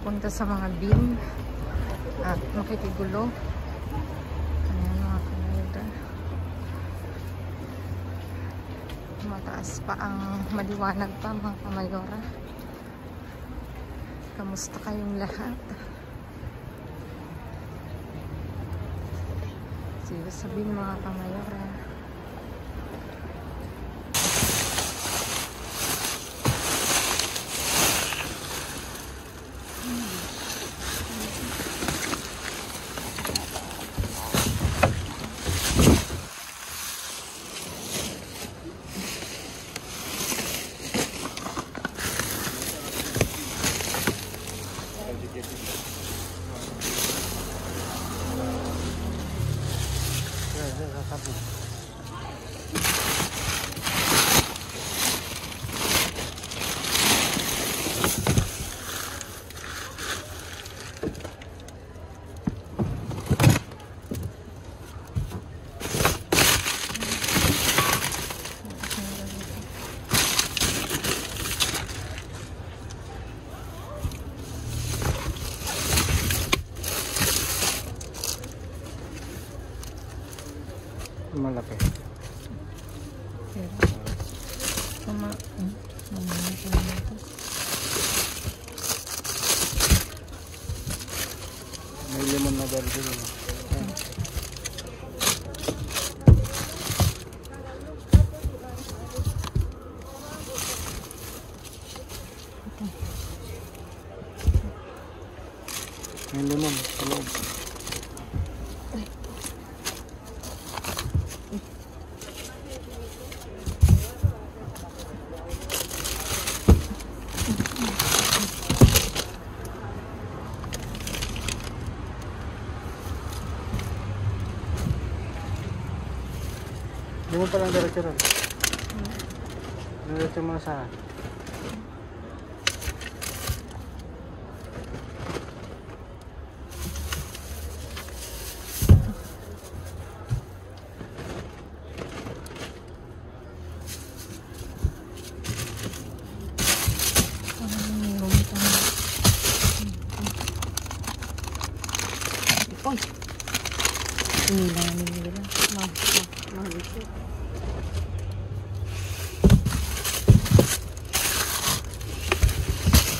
papunta sa mga bin at makikigulo. Ayan mga kamayora. Mataas pa ang maliwanag pa mga kamayora. Kamusta kayong lahat? Sige sabihin mga kamayora. Malaki. May lemon na verde din. May lemon sa loob. Hindi mo palang diretso ron. Diretso mo sa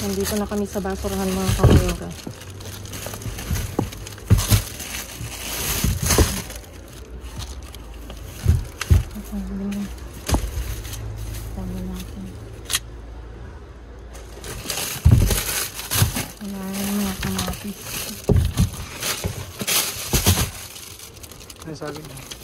Nandito na kami sa basurahan mga kamayora. Tama natin. Ayan mga kamatis. ay sabi mo.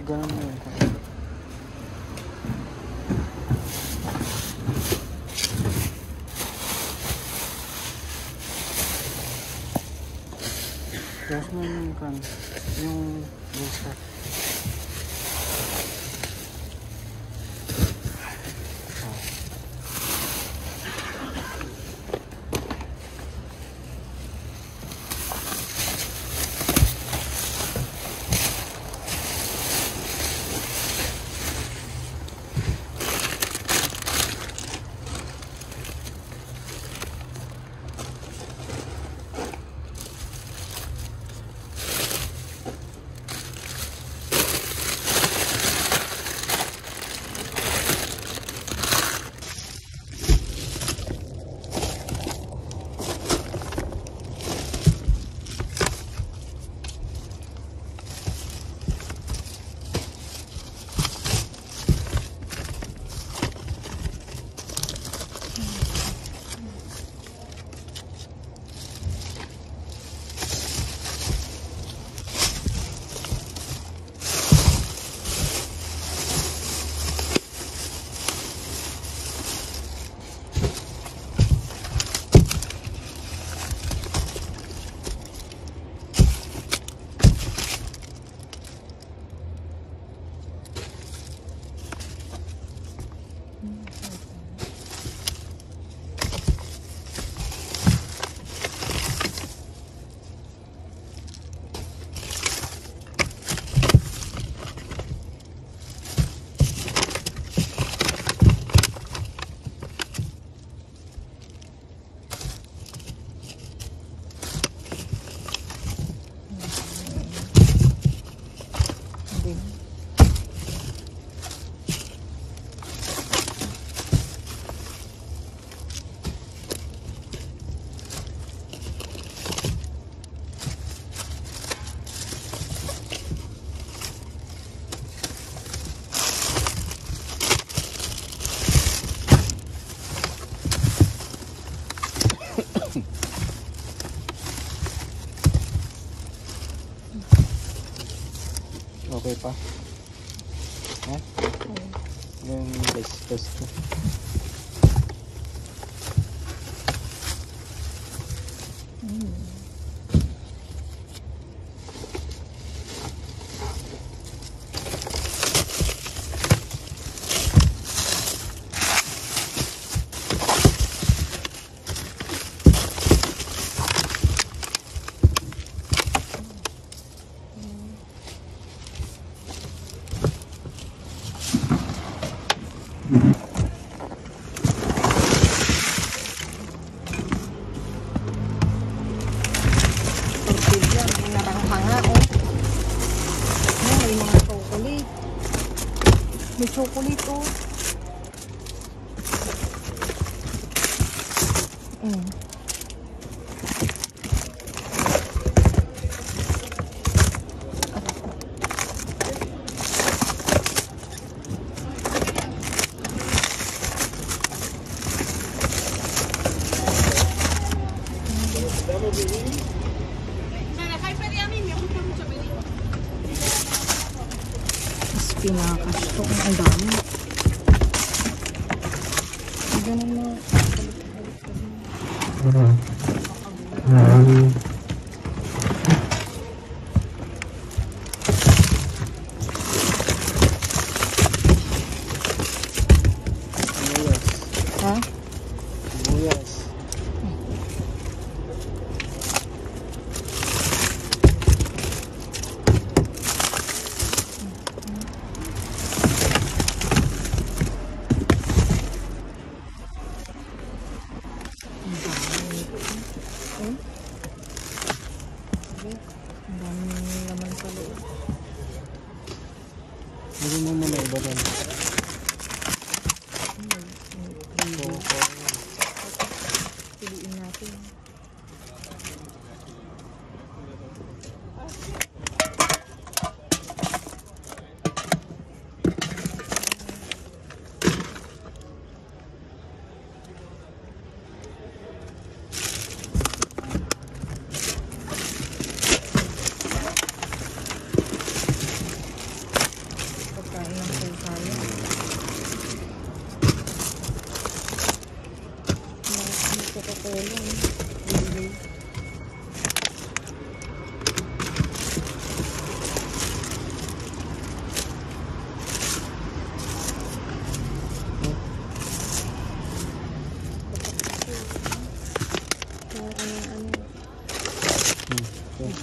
Ganun mo yun. Gas mo yung kan, yung bulsa. Okay pa. Ha? Yung best ko. May chocolate oh. Pinakasto ang dami. Ganun mo. Ha? Buyas. Ang daming laman sa loob. Meron mo muna iba doon. Piliin natin.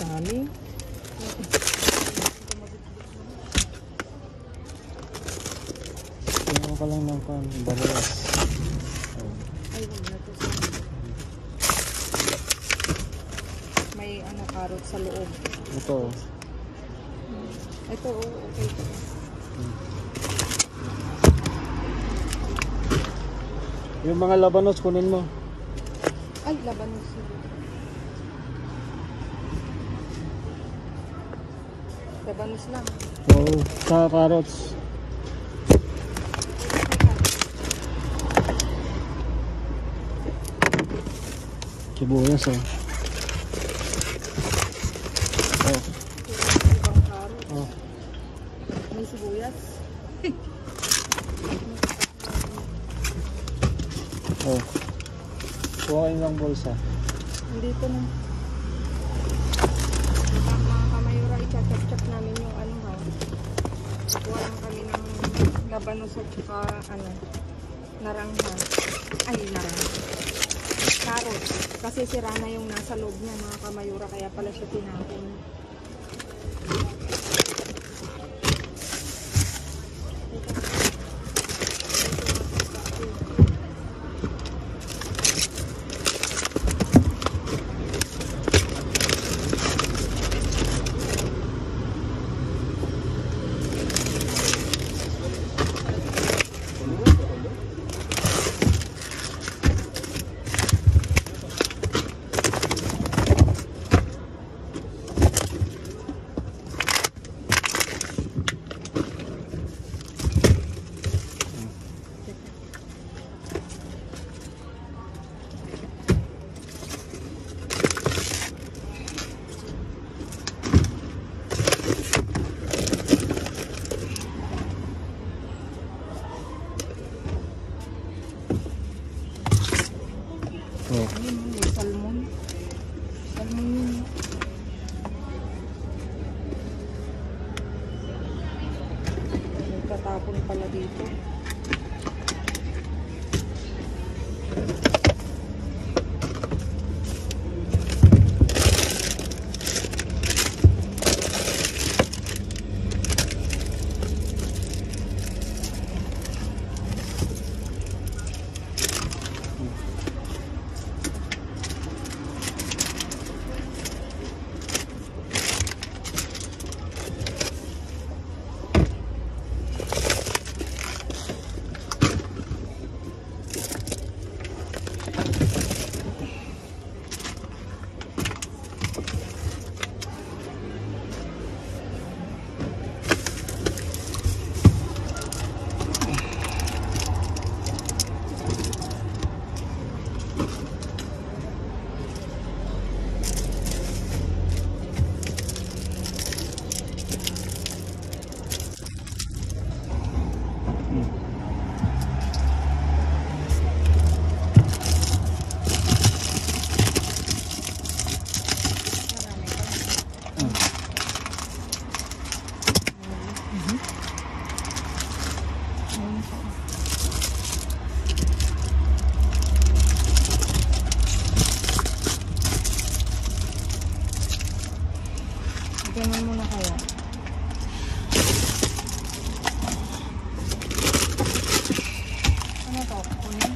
Dami. Tingnan ko lang ng baliwas. Ay, wala na to. May carrot sa loob. Ito. Ito, okay. Yung mga labanos kunin mo. Ay, labanos. Labanos lang. Oo, sa carrots. Sibuyas oh. Oh. Ibang carrot. Oh. May sibuyas. Oh. Kuhain lang bulsa. Dito na. Mga kamayura, i-chop-chop namin yung ha. Kuha lang kami ng labanos at saka Naranghan. Ay, naranghan. Carrot. Kasi sira na yung nasa loob niya, mga kamayura, kaya pala siya tinapon. Oh. Ayun, may salmon. Salmon yun. May katapon pala dito. Ganun muna kaya. Ano to? Kunin?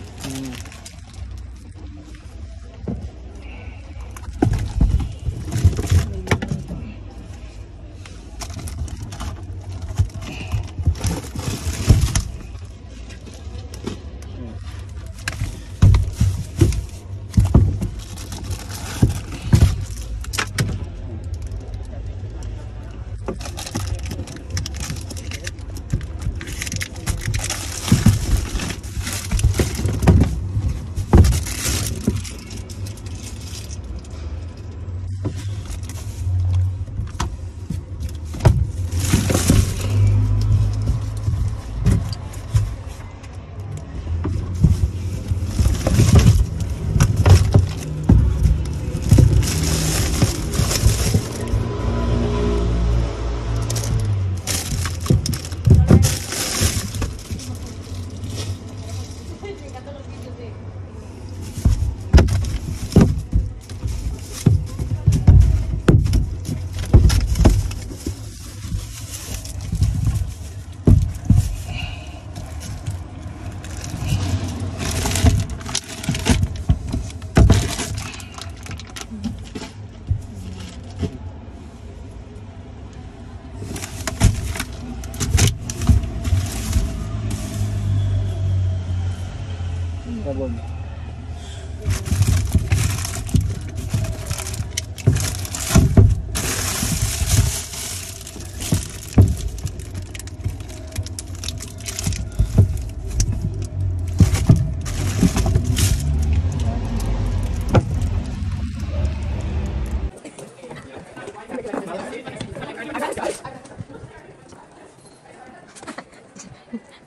Sabon.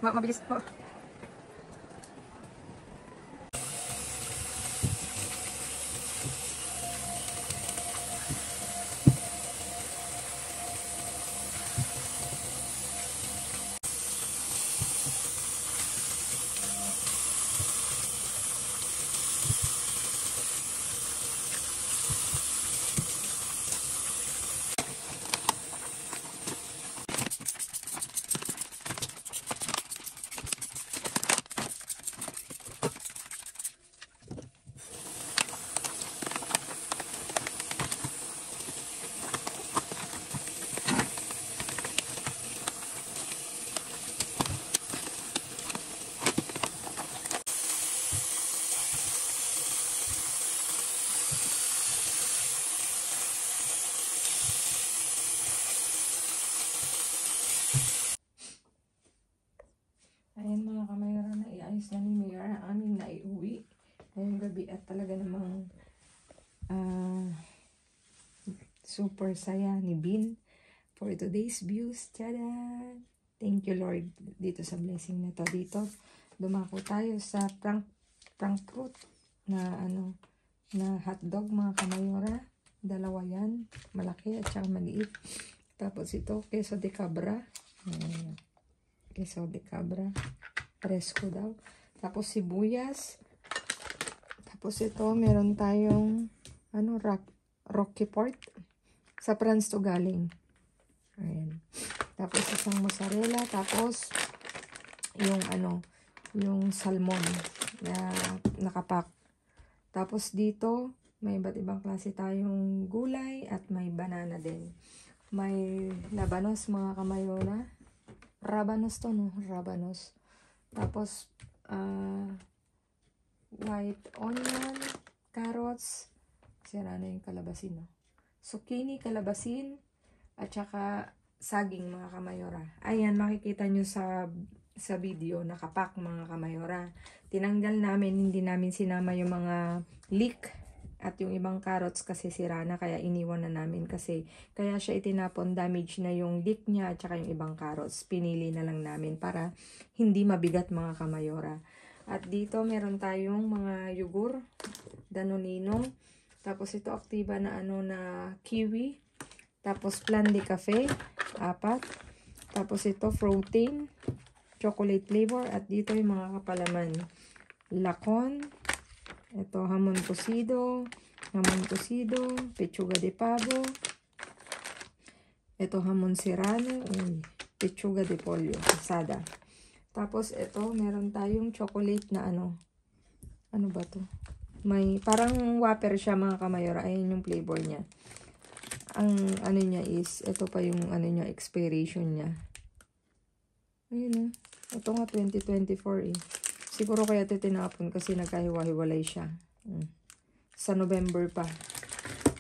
Mabilis po. inayos na ni Mayor ang aming naiuwi ngayong gabi at talaga namang super saya ni Bin for today's views. Tada! Thank you Lord dito sa blessing na to. Dito dumako tayo sa Frankfurt na na hotdog mga kamayora. Dalawa yan, malaki at saka maliit. Tapos ito queso de cabra. Queso de cabra presko daw. Tapos sibuyas. Tapos ito meron tayong Rocky Port. Sa France to galing. Ayan. Tapos isang mozzarella. Tapos yung salmon na nakapak. Tapos dito may iba't ibang klase tayong gulay at may banana din. May labanos mga kamayona. Rabanos to no? Rabanos. Tapos white onion, carrots, sira na yung kalabasin no? Zucchini, kalabasin, at saka saging mga kamayora. Ayan, makikita nyo sa video, nakapak mga kamayora. Tinanggal namin, hindi namin sinama yung mga leek at yung ibang carrots kasi sira na, kaya iniwan na namin kasi kaya siya itinapon, damage na yung leek niya at saka yung ibang carrots. Pinili na lang namin para hindi mabigat mga kamayora. At dito meron tayong mga yugur, Danonino. Tapos ito Activa na na kiwi. Tapos Plan de Cafe, 4. Tapos ito protein, chocolate flavor. At dito yung mga kapalaman. Lacon. Ito hamon cocido, pechuga de pavo. Ito hamon serrano, pechuga de pollo, asada. Tapos ito meron tayong chocolate na ano ba to? May parang whopper siya mga kamayora. Ayan yung flavor niya. Ang niya is, ito pa yung niya, expiration niya. Ayun ito nga 2024 Siguro kaya ito tinapon kasi nagkahiwa-hiwalay siya. Sa November pa.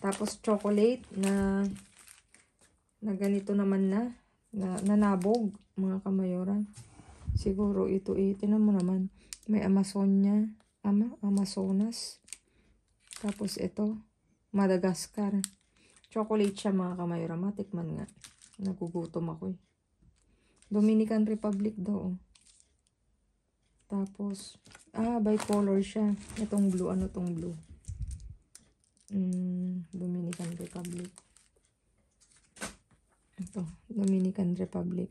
Tapos chocolate na ganito naman na nabog mga kamayora. Siguro ito tinan mo naman. May Amazonas. Tapos ito, Madagascar. Chocolate siya mga kamayora. Matikman nga. Nagugutom ako Dominican Republic daw. Tapos, bicolor siya. Itong blue, tong blue? Dominican Republic. Ito, Dominican Republic.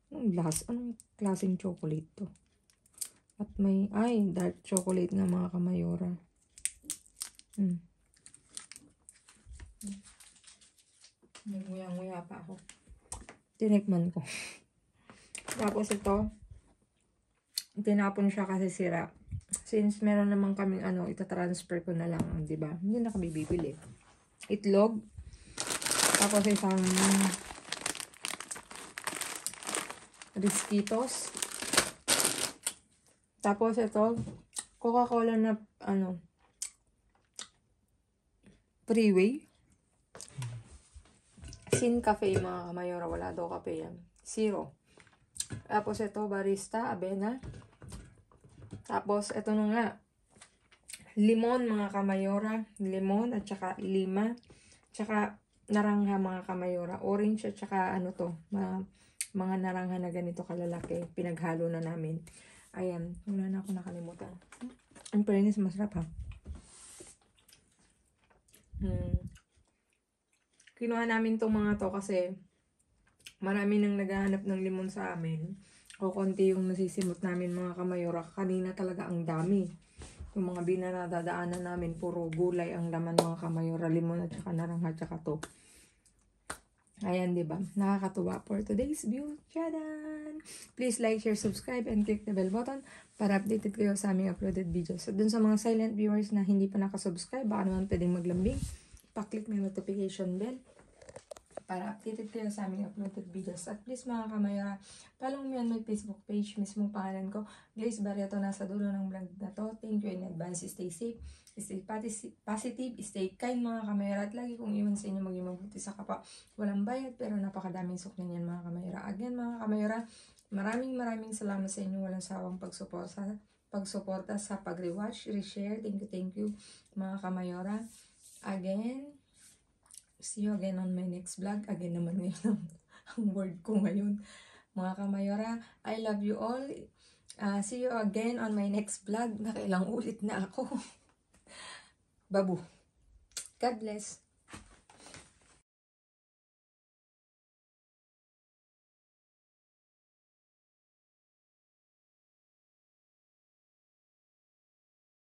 Anong klaseng chocolate to? At may, dark chocolate nga mga kamayora. Nguya-nguya pa ako. Tinikman ko. Tapos ito, tinapon siya kasi sira. Since meron naman kaming itatransfer ko na lang, di ba? Hindi na kami bibili. Itlog. Tapos isang Risquitos. Tapos ito, Coca-Cola na Freeway. Sin Cafe mga kamayora, wala daw kape yan. 0. Tapos ito Barista Avena. Tapos ito na nga, limon mga kamayora, limon at saka lima, tsaka narangha mga kamayora, orange at saka mga narangha na ganito kalalaki, pinaghalo na namin. Ayan, wala na ako nakalimutan. Ang fairness, masarap ha. Kinuha namin tong mga to kasi marami nang naghahanap ng limon sa amin. O konti yung nasisimot namin mga kamayora. Kanina talaga ang dami. Yung mga binanadadaanan namin, puro gulay ang laman mga kamayora. Limon at saka narangha at saka to. Ayan, diba? Nakakatuwa for today's view. Tchadan! Please like, share, subscribe, and click the bell button para updated kayo sa aming uploaded videos. So, dun sa mga silent viewers na hindi pa nakasubscribe, baka naman pwedeng maglambing, paklik na notification bell para updated kayo sa aming uploaded videos. At please mga kamayora, follow me on my Facebook page, mismo pangalan ko, Glaze Barreto, nasa dulo ng vlog na to. Thank you in advance. Stay safe, stay positive, stay kind mga kamayora. At lagi kong iwan sa inyo maging mabuti sa kapwa. Walang bayad pero napakadaming sukli niyan mga kamayora. Again mga kamayora, Maraming salamat sa inyo walang sawang pagsuporta sa pag-rewatch, reshare. Thank you mga kamayora. Again, see you again on my next vlog. Again naman ngayon ang word ko ngayon. Mga kamayora, I love you all. See you again on my next vlog. Nakailang ulit na ako. Babu. God bless.